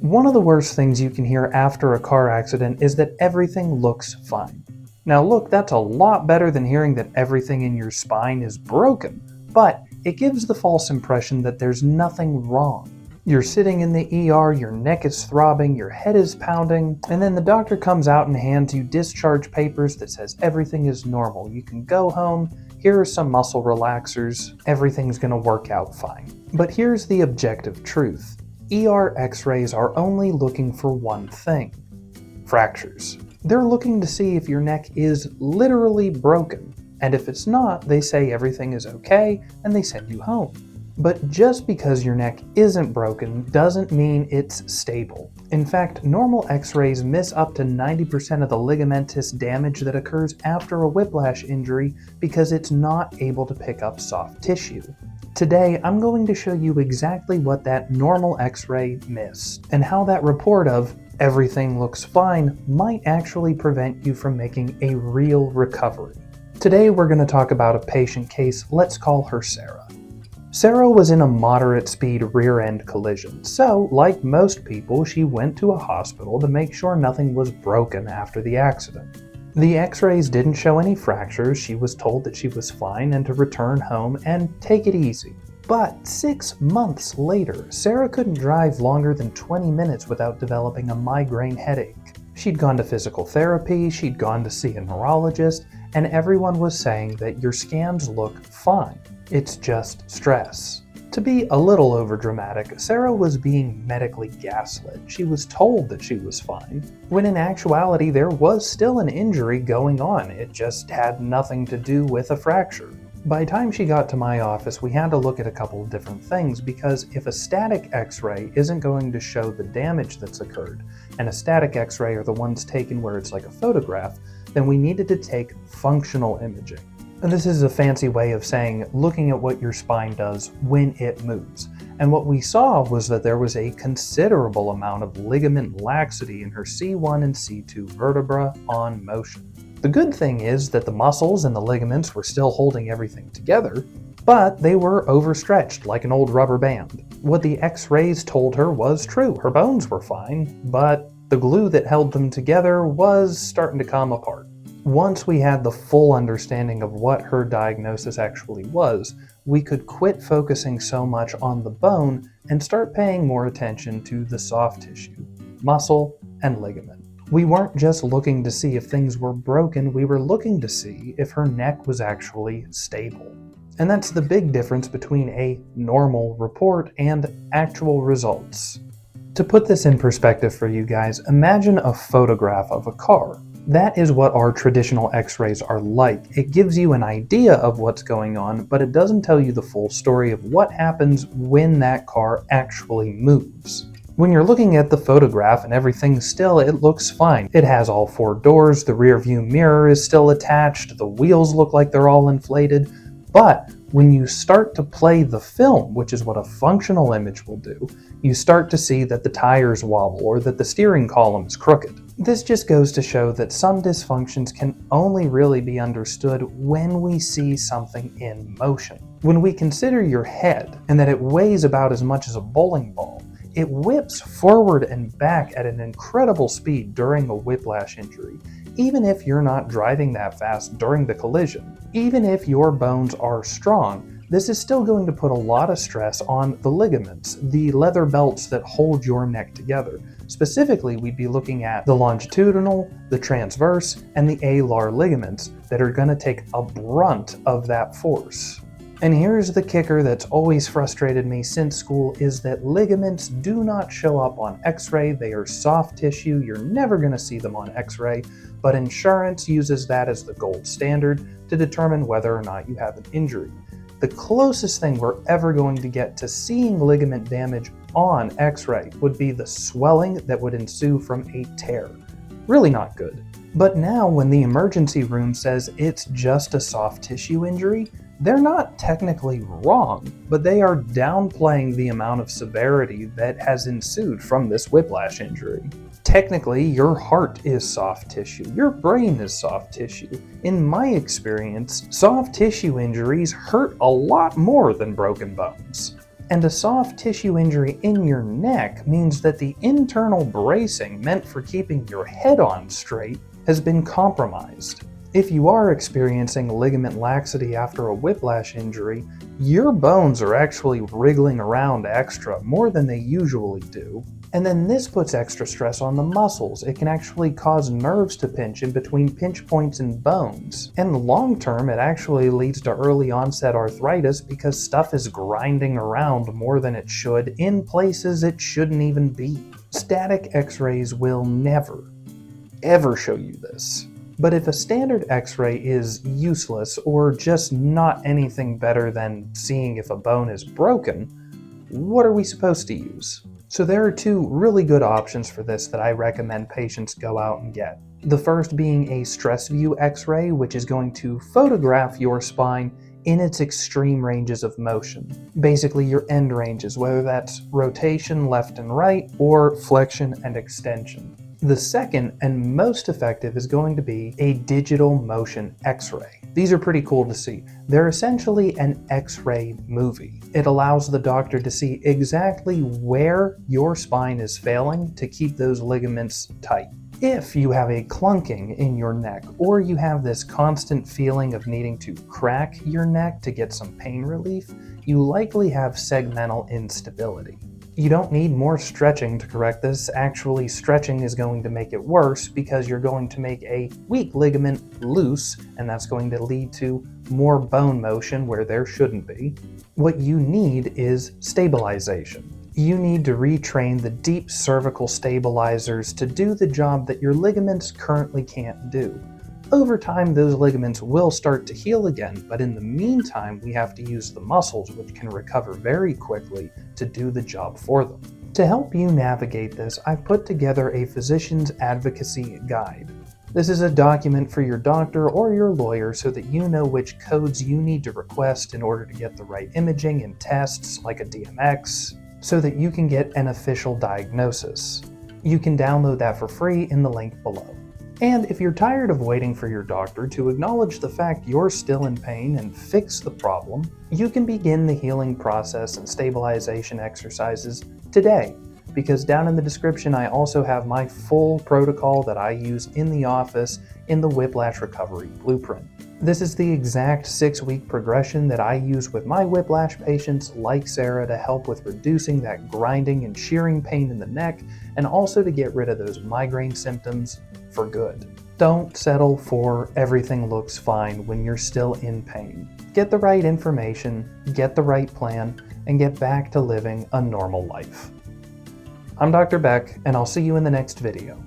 One of the worst things you can hear after a car accident is that everything looks fine. Now look, that's a lot better than hearing that everything in your spine is broken, but it gives the false impression that there's nothing wrong. You're sitting in the ER, your neck is throbbing, your head is pounding, and then the doctor comes out and hands you discharge papers that says everything is normal. You can go home, here are some muscle relaxers, everything's gonna work out fine. But here's the objective truth. ER X-rays are only looking for one thing: fractures. They're looking to see if your neck is literally broken, and if it's not, they say everything is okay and they send you home. But just because your neck isn't broken doesn't mean it's stable. In fact, normal X-rays miss up to 90% of the ligamentous damage that occurs after a whiplash injury because it's not able to pick up soft tissue. Today, I'm going to show you exactly what that normal X-ray missed, and how that report of everything looks fine might actually prevent you from making a real recovery. Today, we're going to talk about a patient case. Let's call her Sarah. Sarah was in a moderate speed rear-end collision, so like most people, she went to a hospital to make sure nothing was broken after the accident. The X-rays didn't show any fractures. She was told that she was fine and to return home and take it easy. But 6 months later, Sarah couldn't drive longer than 20 minutes without developing a migraine headache. She'd gone to physical therapy, she'd gone to see a neurologist, and everyone was saying that your scans look fine. It's just stress. To be a little overdramatic, Sarah was being medically gaslit. She was told that she was fine, when in actuality there was still an injury going on. It just had nothing to do with a fracture. By the time she got to my office, we had to look at a couple of different things, because if a static X-ray isn't going to show the damage that's occurred, and a static X-ray are the ones taken where it's like a photograph, then we needed to take functional imaging. And this is a fancy way of saying looking at what your spine does when it moves. And what we saw was that there was a considerable amount of ligament laxity in her C1 and C2 vertebra on motion. The good thing is that the muscles and the ligaments were still holding everything together, but they were overstretched like an old rubber band. What the X-rays told her was true. Her bones were fine, but the glue that held them together was starting to come apart. Once we had the full understanding of what her diagnosis actually was, we could quit focusing so much on the bone and start paying more attention to the soft tissue, muscle, and ligament. We weren't just looking to see if things were broken, we were looking to see if her neck was actually stable. And that's the big difference between a normal report and actual results. To put this in perspective for you guys, imagine a photograph of a car. That is what our traditional X-rays are like. It gives you an idea of what's going on, but it doesn't tell you the full story of what happens when that car actually moves. When you're looking at the photograph and everything's still, it looks fine. It has all 4 doors, the rear view mirror is still attached, the wheels look like they're all inflated. But when you start to play the film, which is what a functional image will do, you start to see that the tires wobble or that the steering column is crooked. This just goes to show that some dysfunctions can only really be understood when we see something in motion. When we consider your head and that it weighs about as much as a bowling ball, it whips forward and back at an incredible speed during a whiplash injury, even if you're not driving that fast during the collision. Even if your bones are strong, this is still going to put a lot of stress on the ligaments, the leather belts that hold your neck together. Specifically, we'd be looking at the longitudinal, the transverse, and the alar ligaments that are going to take a brunt of that force. And here's the kicker that's always frustrated me since school, is that ligaments do not show up on X-ray. They are soft tissue. You're never going to see them on X-ray, but insurance uses that as the gold standard to determine whether or not you have an injury. The closest thing we're ever going to get to seeing ligament damage on X-ray would be the swelling that would ensue from a tear. Really not good. But now when the emergency room says it's just a soft tissue injury, they're not technically wrong, but they are downplaying the amount of severity that has ensued from this whiplash injury. Technically, your heart is soft tissue. Your brain is soft tissue. In my experience, soft tissue injuries hurt a lot more than broken bones. And a soft tissue injury in your neck means that the internal bracing meant for keeping your head on straight has been compromised. If you are experiencing ligament laxity after a whiplash injury, your bones are actually wriggling around extra more than they usually do. And then this puts extra stress on the muscles. It can actually cause nerves to pinch in between pinch points and bones. And long term, it actually leads to early onset arthritis because stuff is grinding around more than it should in places it shouldn't even be. Static X-rays will never, ever show you this. But if a standard X-ray is useless or just not anything better than seeing if a bone is broken, what are we supposed to use? So there are two really good options for this that I recommend patients go out and get. The first being a stress view X-ray, which is going to photograph your spine in its extreme ranges of motion. Basically your end ranges, whether that's rotation left and right or flexion and extension. The second and most effective is going to be a digital motion X-ray. These are pretty cool to see. They're essentially an X-ray movie. It allows the doctor to see exactly where your spine is failing to keep those ligaments tight. If you have a clunking in your neck, or you have this constant feeling of needing to crack your neck to get some pain relief, you likely have segmental instability. You don't need more stretching to correct this. Actually, stretching is going to make it worse because you're going to make a weak ligament loose, and that's going to lead to more bone motion where there shouldn't be. What you need is stabilization. You need to retrain the deep cervical stabilizers to do the job that your ligaments currently can't do. Over time, those ligaments will start to heal again, but in the meantime, we have to use the muscles, which can recover very quickly, to do the job for them. To help you navigate this, I've put together a physician's advocacy guide. This is a document for your doctor or your lawyer so that you know which codes you need to request in order to get the right imaging and tests, like a DMX, so that you can get an official diagnosis. You can download that for free in the link below. And if you're tired of waiting for your doctor to acknowledge the fact you're still in pain and fix the problem, you can begin the healing process and stabilization exercises today. Because down in the description, I also have my full protocol that I use in the office in the Whiplash Recovery Blueprint. This is the exact 6-week progression that I use with my whiplash patients like Sarah to help with reducing that grinding and shearing pain in the neck, and also to get rid of those migraine symptoms for good. Don't settle for everything looks fine when you're still in pain. Get the right information, get the right plan, and get back to living a normal life. I'm Dr. Beck, and I'll see you in the next video.